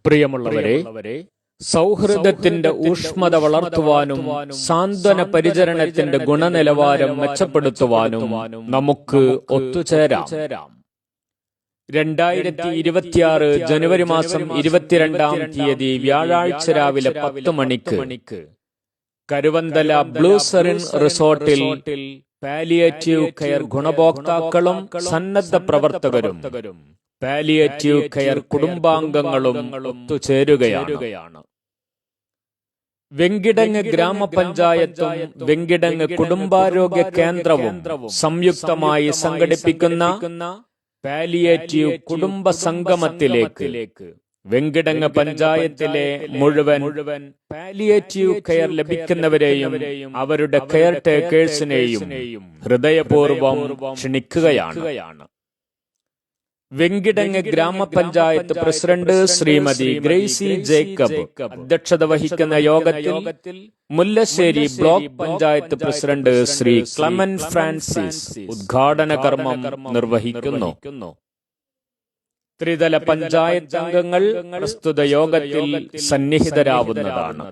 പ്രിയമുള്ളവരെ, സൗഹൃദത്തിന്റെ ഊഷ്മത വളർത്തുവാനും സാന്ത്വന പരിചരണത്തിന്റെ ഗുണനിലവാരം മെച്ചപ്പെടുത്തുവാനും നമുക്ക് ഒത്തുചേരാം. 2026 ജനുവരി മാസം 22-ാം തീയതി വ്യാഴാഴ്ച രാവിലെ 10 മണിക്ക് കരുവന്തല ബ്ലൂ സെറിൻ റിസോർട്ടിൽ പാലിയേറ്റീവ് കെയർ ഗുണഭോക്താക്കളും സന്നദ്ധ പ്രവർത്തകരും പാലിയേറ്റീവ് കെയർ കുടുംബാംഗങ്ങളും ഒത്തുചേരുകയാണ്. വെങ്കിടങ്ങ് ഗ്രാമപഞ്ചായത്തും വെങ്കിടങ്ങ് കുടുംബാരോഗ്യ കേന്ദ്രവും സംയുക്തമായി സംഘടിപ്പിക്കുന്ന പാലിയേറ്റീവ് കുടുംബ സംഗമത്തിലേക്ക് വെങ്കിടങ്ങ് പഞ്ചായത്തിലെ മുഴുവൻ പാലിയേറ്റീവ് കെയർ ലഭിക്കുന്നവരെയും അവരുടെ കെയർ ടേക്കേഴ്സിനെയും ഹൃദയപൂർവ്വം ക്ഷണിക്കുകയാണ്. വെങ്കിടങ്ങ് ഗ്രാമപഞ്ചായത്ത് പ്രസിഡന്റ് ശ്രീമതി ഗ്രേസി ജേക്കബ് അധ്യക്ഷത വഹിക്കുന്ന യോഗത്തിൽ Mullassery block panchayat president Shri Clement Francis ഉദ്ഘാടന കർമ്മം നിർവഹിക്കുന്നു. ത്രിതല പഞ്ചായത്ത് അംഗങ്ങൾ പ്രസ്തുത യോഗത്തിൽ സന്നിഹിതരാവുന്നതാണ്.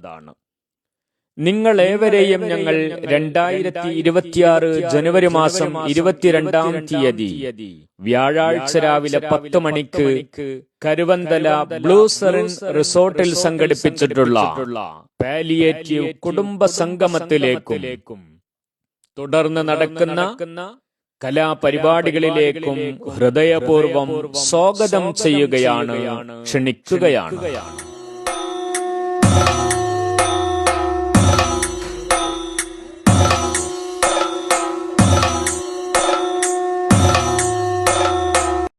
നിങ്ങളേവരെയും ഞങ്ങൾ 2026 ജനുവരി മാസം 22-ാം തീയതി വ്യാഴാഴ്ച രാവിലെ 10 മണിക്ക് കരുവന്തല ബ്ലൂ സെറിൻ റിസോർട്ടിൽ സംഘടിപ്പിച്ചിട്ടുള്ള പാലിയേറ്റീവ് കുടുംബ സംഗമത്തിലേക്കും തുടർന്ന് നടക്കുന്ന കലാപരിപാടികളിലേക്കും ഹൃദയപൂർവ്വം സ്വാഗതം ചെയ്യുകയാണ്, ക്ഷണിക്കുകയാണ്.